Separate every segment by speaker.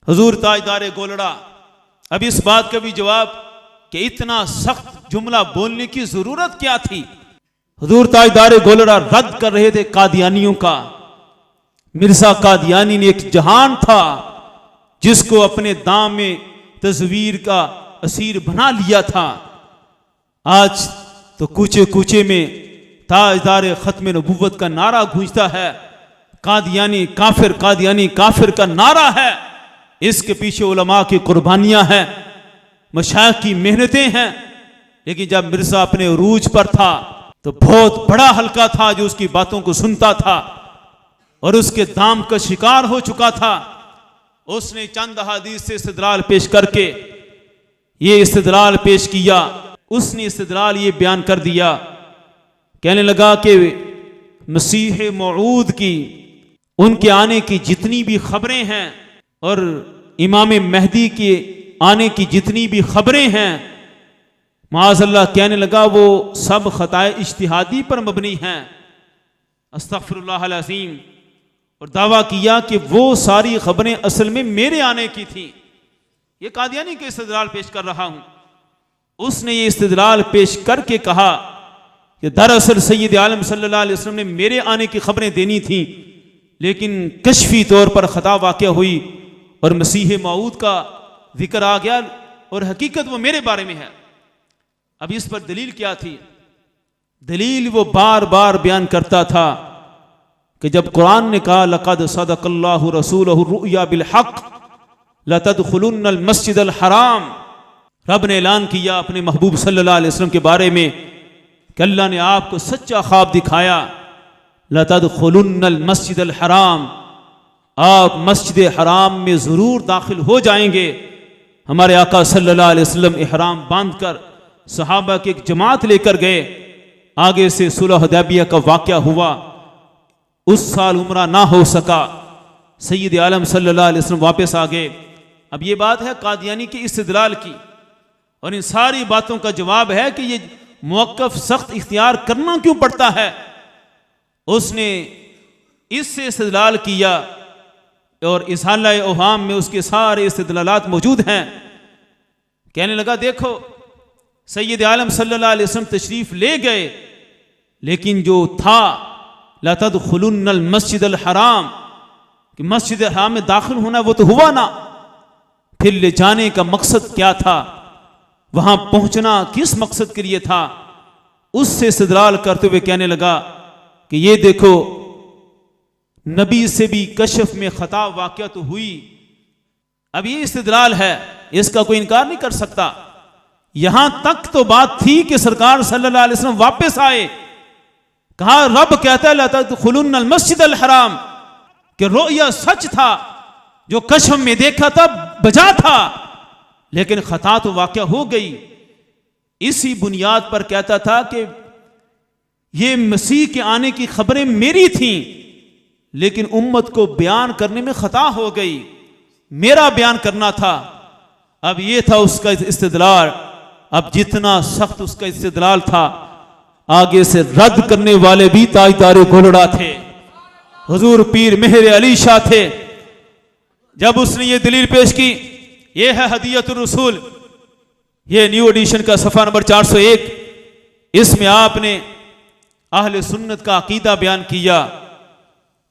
Speaker 1: हुजूर ताजदार गोलड़ा, अब इस बात का भी जवाब कि इतना सख्त जुमला बोलने की जरूरत क्या थी। हुजूर ताजदार गोलड़ा रद्द कर रहे थे कादियानियों का। मिर्जा कादियानी ने एक जहान था जिसको अपने दाम में तस्वीर का असीर बना लिया था। आज तो कूचे कूचे में ताजदार खत्म नबुव्वत का नारा गूंजता है। कादियानी काफिर, कादियानी काफिर का नारा है। इसके पीछे उलमा की कुर्बानियां हैं, मशाइख की मेहनतें हैं। लेकिन जब मिर्जा अपने उरूज पर था तो बहुत बड़ा हल्का था जो उसकी बातों को सुनता था और उसके दाम का शिकार हो चुका था। उसने चंद हदीस से इस्तिदलाल पेश करके ये इस्तिदलाल पेश किया। उसने इस्तिदलाल ये बयान कर दिया, कहने लगा कि मसीह मऊद की, उनके आने की जितनी भी खबरें हैं और इमाम मेहदी के आने की जितनी भी खबरें हैं, माज़अल्लाह, कहने लगा वो सब खताए इज्तिहादी पर मबनी हैं। अस्तग़फिरुल्लाह अल अज़ीम। और दावा किया कि वो सारी खबरें असल में मेरे आने की थी। ये कादियानी के इस्तिदलाल पेश कर रहा हूं। उसने ये इस्तिदलाल पेश करके कहा कि दरअसल सैयद आलम सल्लल्लाहु अलैहि वसल्लम ने मेरे आने की खबरें देनी थी, लेकिन कश्फी तौर पर खता वाक़या हुई और मसीह मऊद का जिक्र आ गया और हकीकत वो मेरे बारे में है। अब इस पर दलील क्या थी? दलील वो बार बार बयान करता था कि जब कुरान ने कहा लक़द सदक़ल्लाहु रसूलहु रुया बिल हक़ लतदखुलुन्नल मस्जिदल हराम, रब ने ऐलान किया अपने महबूब सल्लल्लाहु अलैहि वसल्लम के बारे में कि अल्लाह ने आपको सच्चा ख्वाब दिखाया। लतदखुलुन्नल मस्जिदल हराम, आप मस्जिद हराम में ज़रूर दाखिल हो जाएंगे। हमारे आका सल्लल्लाहु अलैहि वसल्लम इहराम बांधकर सहाबा की एक जमात लेकर गए। आगे से सुलह हुदैबिया का वाक़या हुआ। उस साल उम्रा ना हो सका। सैयद आलम सल्लल्लाहु अलैहि वसल्लम वापस आ गए। अब ये बात है कादियानी के इस्तिदलाल की, और इन सारी बातों का जवाब है कि ये मौक़िफ़ सख्त इख्तियार करना क्यों पड़ता है। उसने इससे इस्तिदलाल किया और इज़हाला ओहाम में उसके सारे इस्तिदलालात मौजूद हैं। कहने लगा देखो, सैयद आलम सल्लल्लाहु अलैहि वसल्लम तशरीफ ले गए, लेकिन जो था लतदखुलुन्नल मस्जिदल हराम, कि मस्जिद हराम में दाखिल होना वो तो हुआ ना। फिर ले जाने का मकसद क्या था, वहां पहुंचना किस मकसद के लिए था, उससे इस्तिदलाल करते हुए कहने लगा कि ये देखो, नबी से भी कशफ में खता वाक़या तो हुई। अब ये इस्तिदलाल है, इसका कोई इनकार नहीं कर सकता। यहां तक तो बात थी कि सरकार सल्लल्लाहु अलैहि वसल्लम वापस आए। कहा रब कहता है लतदखुलुन्नल मस्जिदल हराम, कि रोया सच था, जो कशफ में देखा था बजा था, लेकिन खता तो वाक़या हो गई। इसी बुनियाद पर कहता था कि ये मसीह के आने की खबरें मेरी थीं, लेकिन उम्मत को बयान करने में खता हो गई, मेरा बयान करना था। अब ये था उसका इस्तिदलाल। अब जितना सख्त उसका इस्तिदलाल था, आगे से रद्द करने वाले भी ताजदार गोलड़ा थे, हुजूर पीर मेहर अली शाह थे। जब उसने ये दलील पेश की, ये है हदियतुर रसूल, ये न्यू एडिशन का सफ़ा नंबर 401। इसमें आपने अहले सुन्नत का अकीदा बयान किया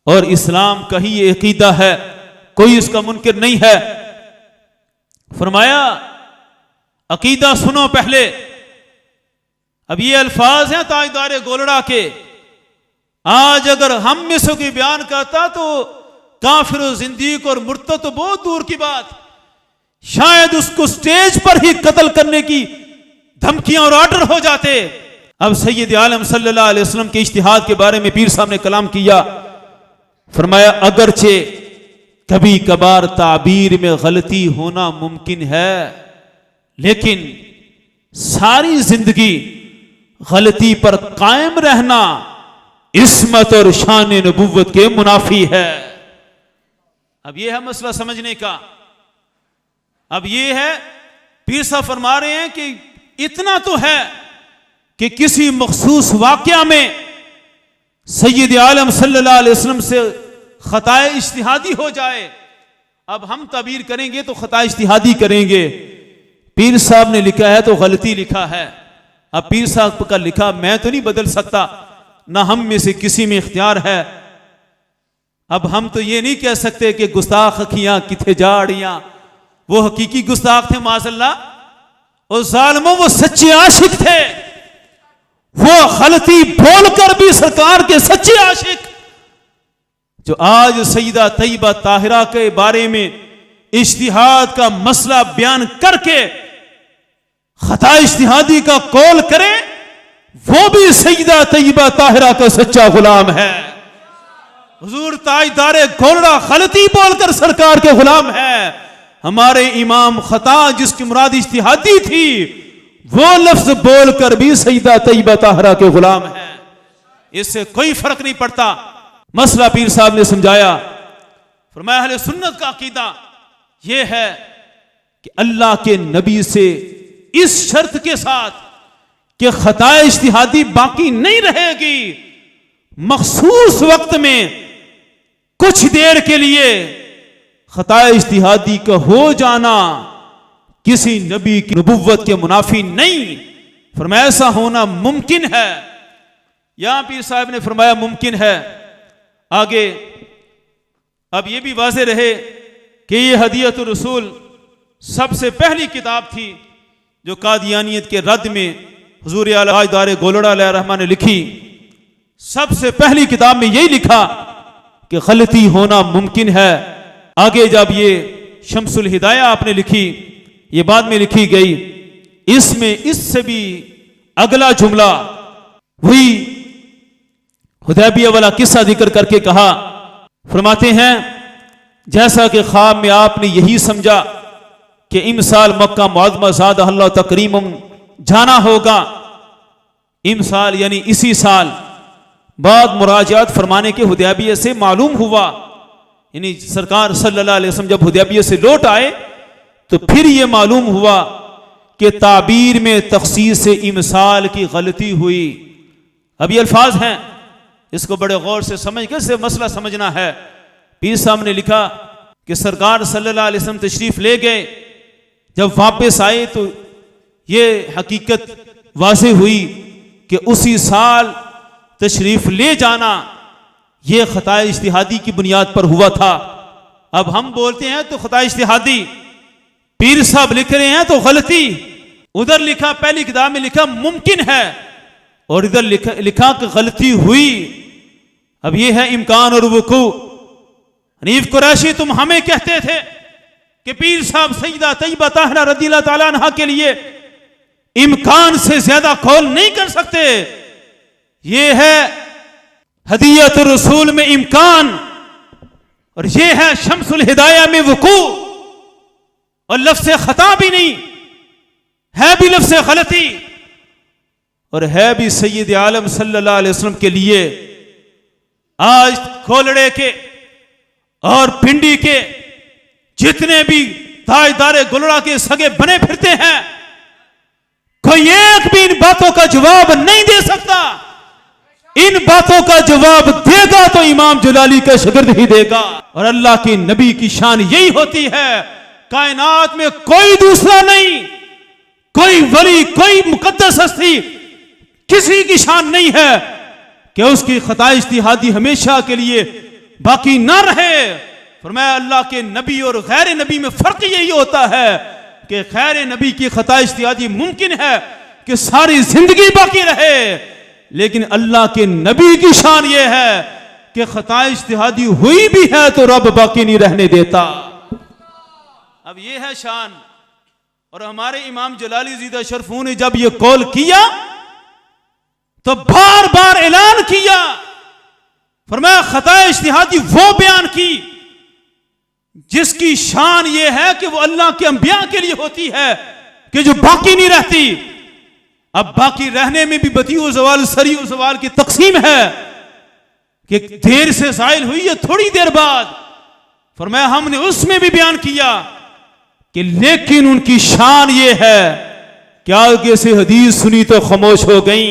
Speaker 1: और इस्लाम का ही ये अकीदा है, कोई इसका मुनकिर नहीं है। फरमाया अकीदा सुनो पहले। अब ये अल्फाज हैं ताजदार गोलड़ा के। आज अगर हम में से कोई बयान करता तो काफिर और जिंदीक और मुर्तद तो बहुत दूर की बात, शायद उसको स्टेज पर ही कत्ल करने की धमकियां और ऑर्डर हो जाते। अब सैयद आलम सल्लल्लाहु अलैहि वसल्लम के इज्तिहाद के बारे में पीर साहब ने कलाम किया। फरमाया अगरचे कभी कभार ताबीर में गलती होना मुमकिन है, लेकिन सारी जिंदगी गलती पर कायम रहना इस्मत और शान नबुव्वत के मुनाफी है। अब यह है मसला समझने का। अब यह है, पीर साहब फरमा रहे हैं कि इतना तो है कि किसी मखसूस वाकया में सैयद आलम सल्लल्लाहु अलैहि वसल्लम से खताए इज्तिहादी हो जाए अब हम ताबीर करेंगे तो खता इज्तिहादी करेंगे। पीर साहब ने लिखा है तो गलती लिखा है। अब पीर साहब का लिखा मैं तो नहीं बदल सकता, ना हम में से किसी में इख्तियार है। अब हम तो ये नहीं कह सकते कि गुस्ताख अखियां किथे जाड़ियां, वो हकीकी गुस्ताख थे माज़अल्लाह। और जालिमों वो सच्चे आशिक थे, वो गलती बोलकर भी सरकार के सच्चे आशिक। जो आज सईदा तैयबा ताहिरा के बारे में इज्तिहाद का मसला बयान करके खता इज्तिहादी का कौल करे, वो भी सईदा तैयबा ताहिरा का सच्चा गुलाम है। हुजूर ताजदारे गोलड़ा गलती बोलकर सरकार के गुलाम है। हमारे इमाम खता जिसकी मुराद इज्तिहादी थी, वो लफ्ज बोलकर भी सईदा तैयबा ताहिरा के गुलाम है। इससे कोई फर्क नहीं पड़ता। मसला पीर साहब ने समझाया। फरमाया अहले सुन्नत का अकीदा यह है कि अल्लाह के नबी से इस शर्त के साथ कि खता इज्तिहादी बाकी नहीं रहेगी, मखसूस वक्त में कुछ देर के लिए खता इज्तिहादी का हो जाना किसी नबी की नबुव्वत के मुनाफी नहीं। फरमाया ऐसा होना मुमकिन है। यहां पीर साहब ने फरमाया मुमकिन है। आगे अब यह भी वाज़े रहे कि यह हदियतुर रसूल सबसे पहली किताब थी जो कादियानियत के रद्द में हुजूर आला ताजदारे गोलड़ा अलैहिर्रहमान ने लिखी। सबसे पहली किताब में यही लिखा कि गलती होना मुमकिन है। आगे जब ये शम्सुल हिदाया आपने लिखी, ये बाद में लिखी गई, इसमें इससे भी अगला जुमला वही हुदैबिया वाला किस्सा जिक्र करके कहा। फरमाते हैं जैसा कि ख्वाब में आपने यही समझा कि इमसाल मक्का मुअज़्ज़मा ज़ादहल्लाहु तकरीमन जाना होगा। इमसाल यानी इसी साल बाद मुराजात फरमाने के हुदैबिया से मालूम हुआ, यानी सरकार सल्लल्लाहु अलैहि वसल्लम जब हुदैबिया से लौट आए तो फिर ये मालूम हुआ कि ताबीर में तखसीस से इमसाल की गलती हुई। अब ये अल्फाज हैं, इसको बड़े गौर से समझ के से मसला समझना है। पीर साहब ने लिखा कि सरकार सल्लल्लाहु अलैहि वसल्लम तशरीफ ले गए, जब वापस आए तो ये हकीकत वाज़े हुई कि उसी साल तशरीफ ले जाना ये खता इज्तिहादी की बुनियाद पर हुआ था। अब हम बोलते हैं तो खता इज्तिहादी, पीर साहब लिख रहे हैं तो गलती। उधर लिखा पहली किताब में लिखा मुमकिन है और इधर लिखा कि गलती हुई। अब ये है इम्कान और वुकू। हनीफ कुरैशी तुम हमें कहते थे कि पीर साहब सईदा तैयबा ताहिरा रज़ियल्लाहु ताला अन्हा के लिए इम्कान से ज्यादा कौल नहीं कर सकते। ये है हदियतुर रसूल में इम्कान और ये है शम्सुल हिदाया में वुकू। और लफ्ज़ खता भी नहीं है, भी लफ्ज़ गलती और है भी सैयद आलम सल्लल्लाहु अलैहि वसल्लम के लिए। आज खोलड़े के और पिंडी के जितने भी ताजदारे गोलड़ा के सगे बने फिरते हैं, कोई एक भी इन बातों का जवाब नहीं दे सकता। इन बातों का जवाब देगा तो इमाम जलाली का शागिर्द ही देगा। और अल्लाह के नबी की शान यही होती है, कायनात में कोई दूसरा नहीं, कोई वली, कोई मुकद्दस हस्ती, किसी की शान नहीं है कि उसकी खता इज्तिहादी हमेशा के लिए बाकी ना रहे। फरमाया अल्लाह के नबी और गैर नबी में फर्क यही होता है कि गैर नबी की खता इज्तिहादी मुमकिन है कि सारी जिंदगी बाकी रहे, लेकिन अल्लाह के नबी की शान यह है कि खता इज्तिहादी हुई भी है तो रब बाकी नहीं रहने देता। अब यह है शान। और हमारे इमाम जलाली ज़ीदा शरफू ने जब यह कौल किया तो बार बार ऐलान किया, फरमाया खता इज्तिहादी वो बयान की जिसकी शान यह है कि वो अल्लाह के अंबिया के लिए होती है कि जो बाकी नहीं रहती। अब बाकी रहने में भी बतीउ ज़वाल सरीउ ज़वाल की तकसीम है कि देर से ज़ाइल हुई है थोड़ी देर बाद। फरमाया हमने उसमें भी बयान किया कि लेकिन उनकी शान ये है कि आगे से हदीस सुनी तो खामोश हो गई।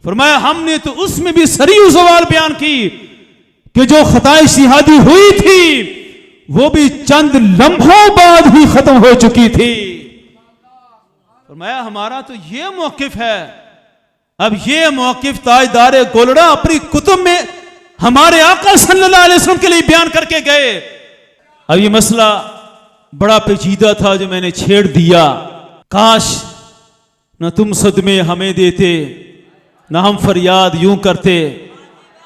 Speaker 1: फरमाया हमने तो उसमें भी सरीउ ज़वाल बयान की कि जो खता इज्तिहादी हुई थी वो भी चंद लम्हों बाद ही खत्म हो चुकी थी। फरमाया हमारा तो ये मौकिफ है। अब ये मौकिफ ताजदार गोलड़ा अपनी कुतुब में हमारे आका सल्लल्लाहु अलैहि वसल्लम के लिए बयान करके गए। अब ये मसला बड़ा पेचीदा था जो मैंने छेड़ दिया। काश न तुम सदमे हमें देते, न हम फरियाद यूं करते,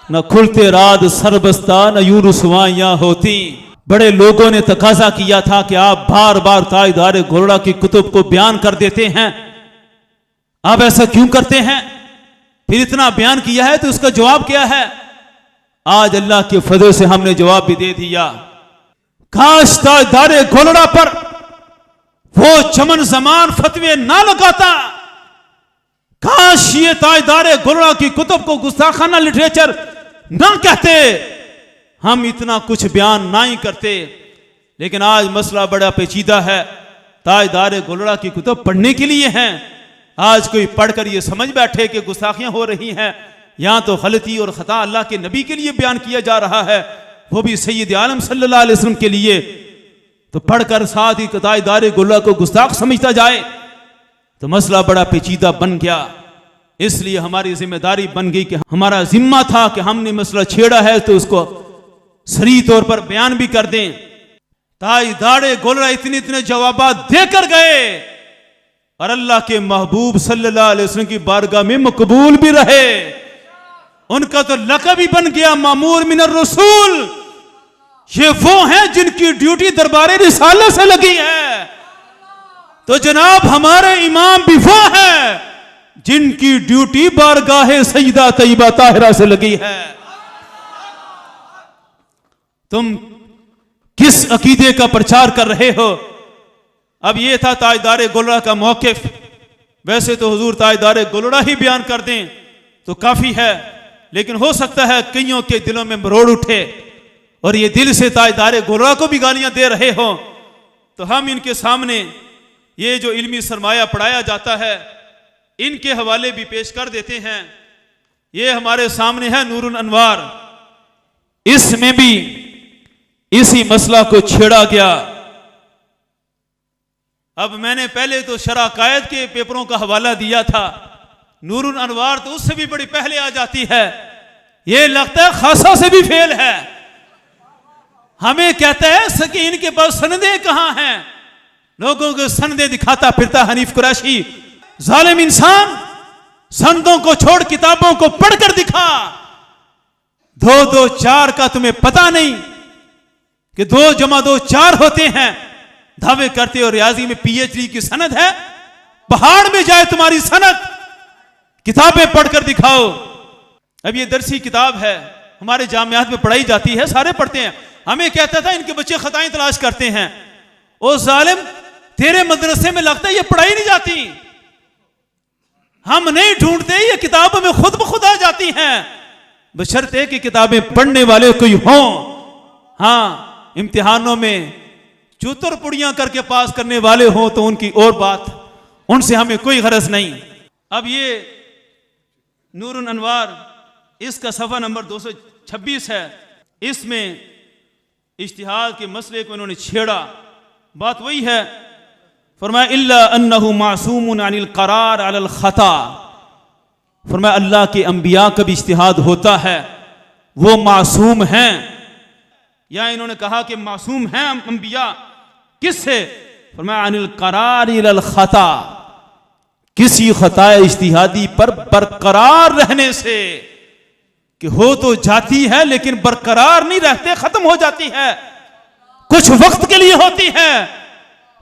Speaker 1: न खुलते रात सरबस्ता, न यूं रुसवाइयां होती। बड़े लोगों ने तकाजा किया था कि आप बार बार ताजदार गोलड़ा की कुतुब को बयान कर देते हैं, आप ऐसा क्यों करते हैं? फिर इतना बयान किया है तो उसका जवाब क्या है? आज अल्लाह के फजल से हमने जवाब भी दे दिया। काश ताजदार गोलड़ा पर वो चमन जमान फतवे ना लगाता, काश ये ताजदार गोलड़ा की कुतुब को गुस्ताखाना लिटरेचर ना कहते, हम इतना कुछ बयान ना ही करते। लेकिन आज मसला बड़ा पेचीदा है। ताजदार गोलड़ा की कुतुब पढ़ने के लिए हैं। आज कोई पढ़कर ये समझ बैठे कि गुस्ताखियां हो रही हैं, यहां तो गलती और खता अल्लाह के नबी के लिए बयान किया जा रहा है, वो भी सैयद आलम सल्लल्लाहु अलैहि वसल्लम के लिए, तो पढ़कर साथ ही ताजदार गोलड़ा को गुस्ताख समझता जाए तो मसला बड़ा पेचीदा बन गया। इसलिए हमारी जिम्मेदारी बन गई कि हमारा जिम्मा था कि हमने मसला छेड़ा है तो उसको सही तौर पर बयान भी कर दें। ताजदार गोलड़ा इतने इतने जवाब देकर गए और अल्लाह के महबूब सल्लल्लाहु अलैहि वसल्लम की बारगाह में मकबूल भी रहे। उनका तो लक़ब ही बन गया मामूर मिनर रसूल। ये वो हैं जिनकी ड्यूटी दरबारे रिसालत से लगी है। तो जनाब हमारे इमाम भी वो हैं जिनकी ड्यूटी बारगाहे सईदा तैयबा ताहिरा से लगी है। तुम किस अकीदे का प्रचार कर रहे हो? अब ये था ताजदार गोलड़ा का मौकिफ। वैसे तो हुजूर ताजदार गोलड़ा ही बयान कर दें तो काफी है, लेकिन हो सकता है कईयों के दिलों में मरोड़ उठे और ये दिल से ताजदार गोलड़ा को भी गालियां दे रहे हो, तो हम इनके सामने ये जो इल्मी सरमाया पढ़ाया जाता है इनके हवाले भी पेश कर देते हैं। ये हमारे सामने है नूरुल अनवार, इसमें भी इसी मसला को छेड़ा गया। अब मैंने पहले तो शरह कायद के पेपरों का हवाला दिया था, नूरुल अनवार तो उससे भी बड़ी पहले आ जाती है। ये लगता है खासा से भी फेल है। हमें कहता है कि इनके पास सनदें कहां हैं, लोगों को सनदें दिखाता फिरता हनीफ कुरैशी। जालिम इंसान, सनदों को छोड़ किताबों को पढ़कर दिखा। 2 2 4 का तुम्हें पता नहीं कि 2 जमा 2 4 होते हैं। दावे करते हो रियाजी में PhD की सनद है, पहाड़ में जाए तुम्हारी सनद, किताबें पढ़कर दिखाओ। अब ये दरसी किताब है, हमारे जामियात में पढ़ाई जाती है, सारे पढ़ते हैं। हमें कहता था इनके बच्चे खताएं तलाश करते हैं। ओ जालिम, तेरे मदरसे में लगता है ये पढ़ाई नहीं जाती। हम नहीं ढूंढते, ये किताबों में खुद ब खुद आ जाती हैं, बशर्ते कि किताबें पढ़ने वाले कोई हों। हाँ, इम्तिहानों में चूतर पुड़ियां करके पास करने वाले हों तो उनकी और बात, उनसे हमें कोई गरज नहीं। अब ये नूरुल अनवार, इसका सफ़ा नंबर 226 है। इसमें इज्तिहाद के मसले को इन्होंने छेड़ा। बात वही है, फरमाया इल्ला अन्नहु मासूमुन अनिल करार अलल खता। फरमाया अल्लाह के अंबिया का भी इज्तिहाद होता है, वो मासूम हैं। या इन्होंने कहा कि मासूम हैं अंबिया, किससे? फरमाया अनिल करार अलल खता, किसी खताए इज्तिहादी पर बरकरार रहने से, कि हो तो जाती है लेकिन बरकरार नहीं रहते, खत्म हो जाती है, कुछ वक्त के लिए होती है।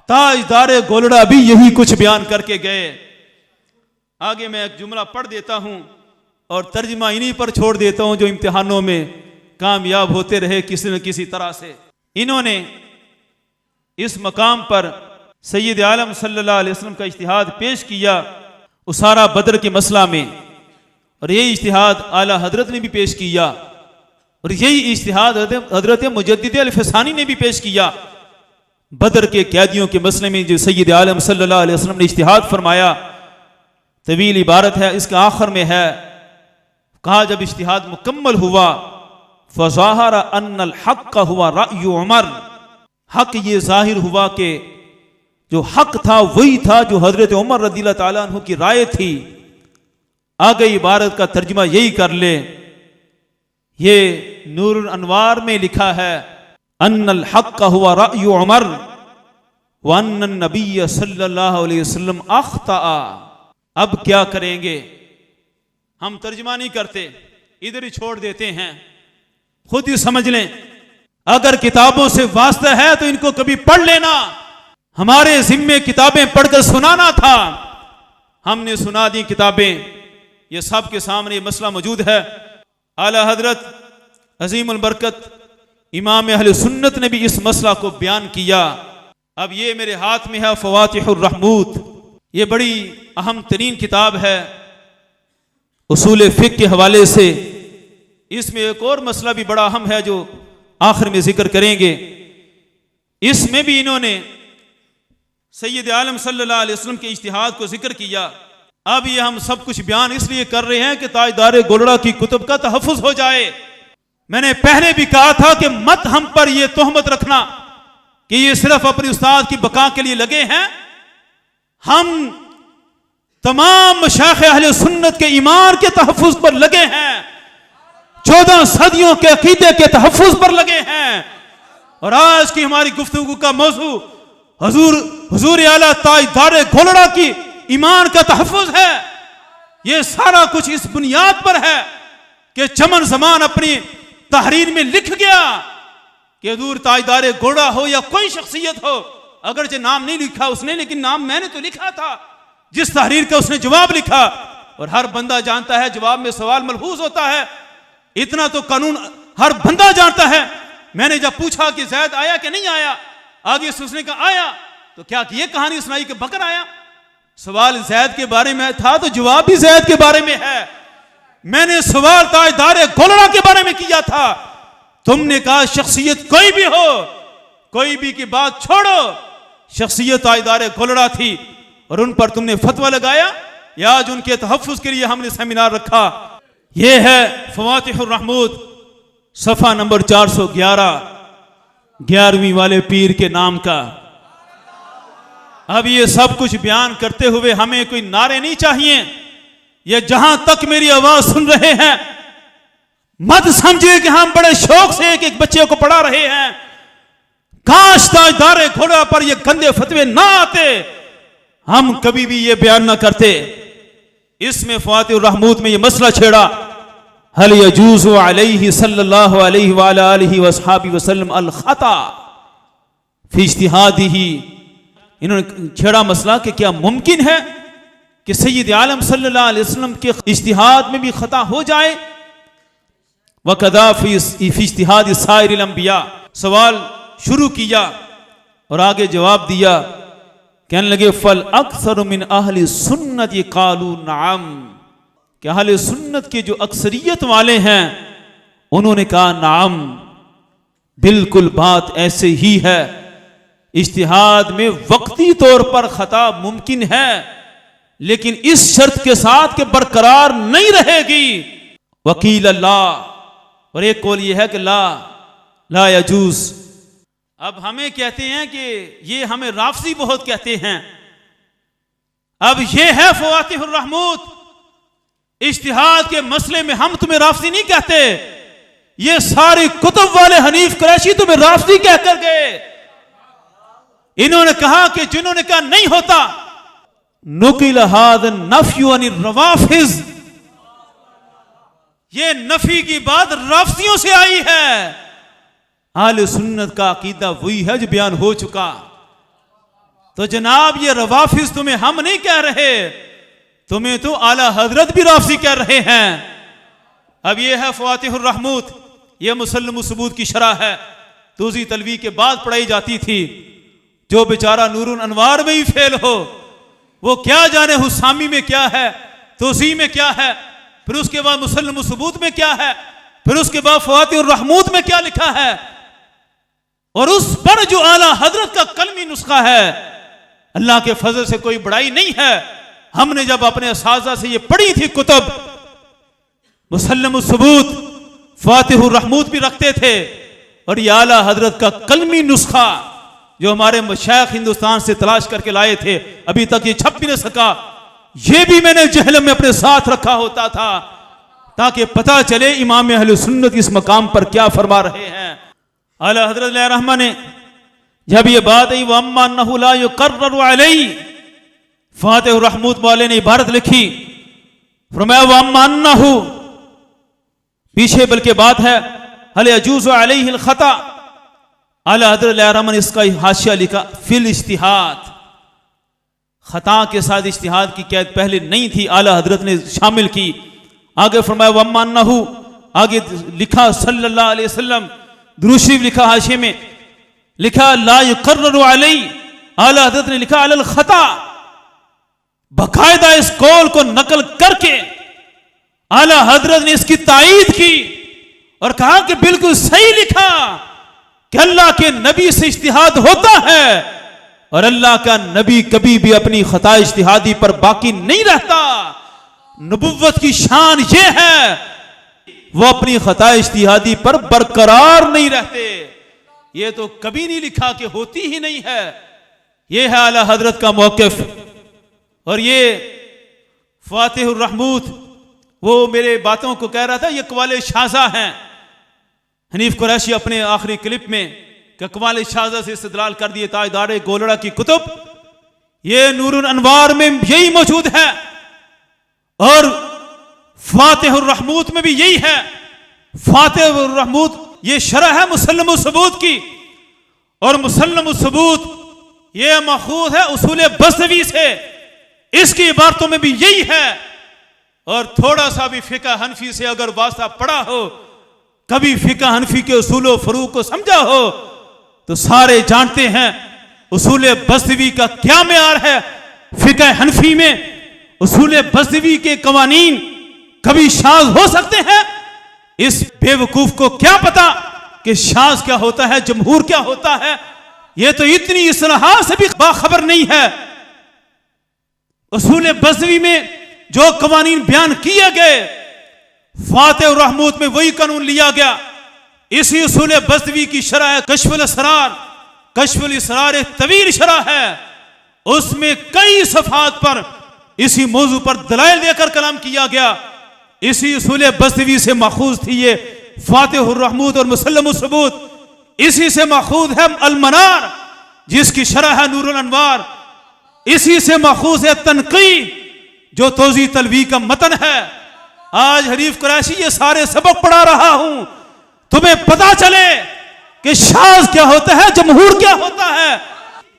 Speaker 1: ताजदार गोलड़ा भी यही कुछ बयान करके गए। आगे मैं एक जुमला पढ़ देता हूं और तर्जमा इन्हीं पर छोड़ देता हूं जो इम्तिहानों में कामयाब होते रहे किसी न किसी तरह से। इन्होंने इस मकाम पर सैयद आलम सल्लल्लाहु अलैहि वसल्लम का इज्तिहाद पेश किया उसारा बदर के मसला में, और यही इज्तिहाद आला हजरत ने भी पेश किया, और यही इज्तिहाद हजरत मुजद्दिद अल-फसानी ने भी पेश किया। बदर के कैदियों के मसले में जो सैयद आलम सल्लल्लाहु अलैहि वसल्लम ने इज्तिहाद फरमाया, तवील इबारत है, इसके आखिर में है, कहा जब इज्तिहाद मुकम्मल हुआ, फज़ाहरा अन्नल हक़्क़ हुआ रअय उमर, हक ये जाहिर हुआ कि जो हक था वही था जो हजरत उमर रज़ियल्लाहु ताला अन्हु की राय थी। आगे इबारत का तर्जुमा यही कर ले, ये नूरुल अनवार में लिखा है, अन्नल हक़ हुवा रअयु उमर व अन्नन नबिय्य सल्लल्लाहु अलैहि वसल्लम अख्तआ। अब क्या करेंगे, हम तर्जुमा नहीं करते, इधर ही छोड़ देते हैं, खुद ही समझ लें। अगर किताबों से वास्ता है तो इनको कभी पढ़ लेना, हमारे जिम्मे किताबें पढ़कर सुनाना था, हमने सुना दी किताबें। ये सब के सामने मसला मौजूद है। आला हजरत अजीमुल बरकत इमाम अहले सुन्नत ने भी इस मसला को बयान किया। अब ये मेरे हाथ में है फवातिहुर रहमूत, ये बड़ी अहम तरीन किताब है उसूल फिक़्ह के हवाले से। इसमें एक और मसला भी बड़ा अहम है जो आखिर में जिक्र करेंगे। इसमें भी इन्होंने सैयद आलम सल्लल्लाहु अलैहि वसल्लम के इज्तिहाद को जिक्र किया। अब ये हम सब कुछ बयान इसलिए कर रहे हैं कि ताजदार गोलड़ा की कुतुब का तहफ़्फ़ुज़ हो जाए। मैंने पहले भी कहा था कि मत हम पर यह तोहमत रखना कि ये सिर्फ अपने उस्ताद की बका के लिए लगे हैं। हम तमाम मशाइख़ अहले सुन्नत के ईमान के तहफ़्फ़ुज़ पर लगे हैं, 14 सदियों के अकीदे के तहफ़्फ़ुज़ पर लगे हैं। और आज की हमारी गुफ्तगू का मौजू हुजूर आला ताजदार गोलड़ा की ईमान का तहफ़्फ़ुज़ है। ये सारा कुछ इस बुनियाद पर है कि चमन ज़मान अपनी तहरीर में लिख गया कि हुजूर ताजदार गोलड़ा हो या कोई शख्सियत हो, अगरचे नाम नहीं लिखा उसने, लेकिन नाम मैंने तो लिखा था। जिस तहरीर का उसने जवाब लिखा, और हर बंदा जानता है जवाब में सवाल मलहूज होता है, इतना तो कानून हर बंदा जानता है। मैंने जब पूछा कि जैद आया कि नहीं आया, आगे से उसने कहा आया, तो क्या ये कहानी सुनाई कि बकर आया? सवाल जैद के बारे में था तो जवाब भी जैद के बारे में है। मैंने सवाल ताजदार गोलड़ा के बारे में किया था, तुमने कहा शख्सियत कोई भी हो, कोई भी की बात छोड़ो, शख्सियत ताजदार गोलड़ा थी और उन पर तुमने फतवा लगाया। या आज उनके तहफ़्फ़ुज़ के लिए हमने सेमिनार रखा। यह है फवातिहुर रहमूत, सफ़ा नंबर 411, 11वीं वाले पीर के नाम का। अब ये सब कुछ बयान करते हुए हमें कोई नारे नहीं चाहिए। ये जहां तक मेरी आवाज सुन रहे हैं, मत समझिए कि हम बड़े शौक से एक एक बच्चे को पढ़ा रहे हैं। काश ताजदार घोड़ा पर ये गंदे फतवे ना आते, हम कभी भी ये बयान ना करते। इसमें फवातिहुर रहमूत में ये मसला छेड़ा, हल यजूज़ु अलैहि सल्लल्लाहु अलैहि व आलिहि वसहबी वसल्लम अल खता फी इज्तिहादिही। इन्होंने छेड़ा मसला कि क्या मुमकिन है कि सैयद आलम सल्लल्लाहु अलैहि वसल्लम के इज्तिहाद में भी खता हो जाए। वकदा फी इज्तिहाद साइरिल अंबिया, सवाल शुरू किया और आगे जवाब दिया। कहने लगे फल अक्सर मिन अहले सुन्नत कालू नाम, कि अहले सुन्नत के जो अक्सरियत वाले हैं उन्होंने कहा नाम, बिल्कुल बात ऐसे ही है। इज्तिहाद में वक्ती तौर पर खता मुमकिन है, लेकिन इस शर्त के साथ कि बरकरार नहीं रहेगी। वकील अल्लाह, और एक कौल यह है कि ला यजूज। अब हमें कहते हैं कि ये हमें राफसी बहुत कहते हैं। अब ये है फवातिहुर रहमूत, इज्तिहाद के मसले में हम तुम्हें राफसी नहीं कहते, ये सारी कुतुब वाले हनीफ कुरैशी तुम्हें राफसी कहकर गए। इन्होंने कहा कि जिन्होंने कहा नहीं होता, नुकिल हाद नफ्यु अनिर रवाफिज, ये नफी की बात राफसियों से आई है। आले सुन्नत का अकीदा वही है जो बयान हो चुका। तो जनाब ये रवाफिज तुम्हें हम नहीं कह रहे, तुम्हें तो आला हजरत भी राफसी कह रहे हैं। अब ये है फवातिहुर रहमूत, ये मुसल्लम सबूत की शरह है, तूज़ी तलवी के बाद पढ़ाई जाती थी। जो बेचारा नूरुल अनवार में ही फेल हो, वो क्या जाने हुसामी में क्या है, तोज़ी में क्या है, फिर उसके बाद मुसल्लम सबूत में क्या है, फिर उसके बाद फवातिहुर रहमूत में क्या लिखा है, और उस पर जो आला हजरत का कलमी नुस्खा है। अल्लाह के फजल से कोई बड़ाई नहीं है। हमने जब अपने असाज़ा से ये पढ़ी थी कुतुब, मुसल्लम सबूत फवातिहुर रहमूत भी रखते थे, और ये आला हजरत का कलमी नुस्खा जो हमारे मशाइख हिंदुस्तान से तलाश करके लाए थे, अभी तक ये छप भी नहीं सका। ये भी मैंने जहलम में अपने साथ रखा होता था ताकि पता चले इमाम अहले सुन्नत इस मकाम पर क्या फरमा रहे हैं। आला हजरत रहमा ने जब ये बात आई वम्मा अन्नहु ला युकर्ररु अलैहि, फातिह रहमूत वाले ने इबारत लिखी, फरमाया वम्मा अन्नहु, पीछे बल्कि बात है हल यजूज़ु अलैहि अल खता। आला हजरत रहमा ने इसका हाशिया लिखा फिल इज्तिहाद, खता के साथ इज्तिहाद की कैद पहले नहीं थी, आला हजरत ने शामिल की। आगे फरमाया वम्मा अन्नहु, आगे लिखा सल्लल्लाहु अलैहि वसल्लम, दुरूद शरीफ लिखा हाशिए में लिखा ला युकर्ररु अलैहि, आला हजरत ने लिखा अलल खता, बाकायदा इस कौल को नकल करके आला हजरत ने इसकी तायीद की और कहा कि बिल्कुल सही लिखा कि अल्लाह के नबी से इज्तिहाद होता है और अल्लाह का नबी कभी भी अपनी खता इज्तिहादी पर बाकी नहीं रहता। नबुव्वत की शान ये है वो अपनी खता इज्तिहादी पर बरकरार नहीं रहते। ये तो कभी नहीं लिखा कि होती ही नहीं है। ये है आला हजरत का मौक़िफ़। और ये फातिह रहमूत वो मेरे बातों को कह रहा था, ये कवाले शाज़ा हैं। हनीफ कुरैशी अपने आखिरी क्लिप में कवाले शाज़ा से इस्तेदलाल कर दिए ताजदार गोलड़ा की कुतुब, ये नूरुल अनवार में यही मौजूद है और फातिह रहमूत में भी यही है। फातिह रहमूत ये शरह है मुसल्लम सबूत की, और मुसल्लम सबूत ये मखूद है उसूल बसवी से, इसकी इबारतों में भी यही है। और थोड़ा सा भी फिक़ह हनफी से अगर वास्ता पड़ा हो, कभी फिक़ह हनफी के उसूल व फरूक को समझा हो, तो सारे जानते हैं उसूल बसवी का क्या मेयार है। फिक़ह हनफी में उसूल बसवी के कवानीन कभी शाज़ हो सकते हैं? इस बेवकूफ को क्या पता कि शाज़ क्या होता है, जमहूर क्या होता है। यह तो इतनी इस्लाहात से भी बाखबर नहीं है। उसूल बसवी में जो कवानीन बयान किए गए, फातिह रहमूत में वही कानून लिया गया। इसी उसूल बसवी की शरह है कश्फुल असरार। कश्फुल असरार एक तवील शरह है, उसमें कई सफ़हात पर इसी मौजू पर दलाइल देकर कलाम किया गया। इसी उसूल बसवी से माखूज थी ये फातिह रहमूत और मुसल्लम सबूत। इसी से माखूज है अल मनार जिसकी शरह है नूरुल अनवार। इसी से माखूज है तनकी जो तोज़ी तलवी का मतन है। आज हनीफ कुरैशी ये सारे सबक पढ़ा रहा हूं, तुम्हें पता चले कि शाज़ क्या होता है, जमहूर क्या होता है।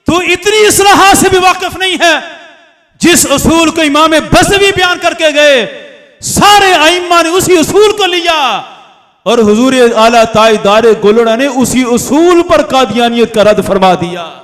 Speaker 1: तो इतनी इस्लाहात से भी वाकिफ नहीं है। जिस उसूल को इमाम बसवी बयान करके गए, सारे आइम्मा ने उसी उसूल को लिया और हुजूर आला ताजदार गोलड़ा ने उसी उसूल पर कादियानियत का रद्द फरमा दिया।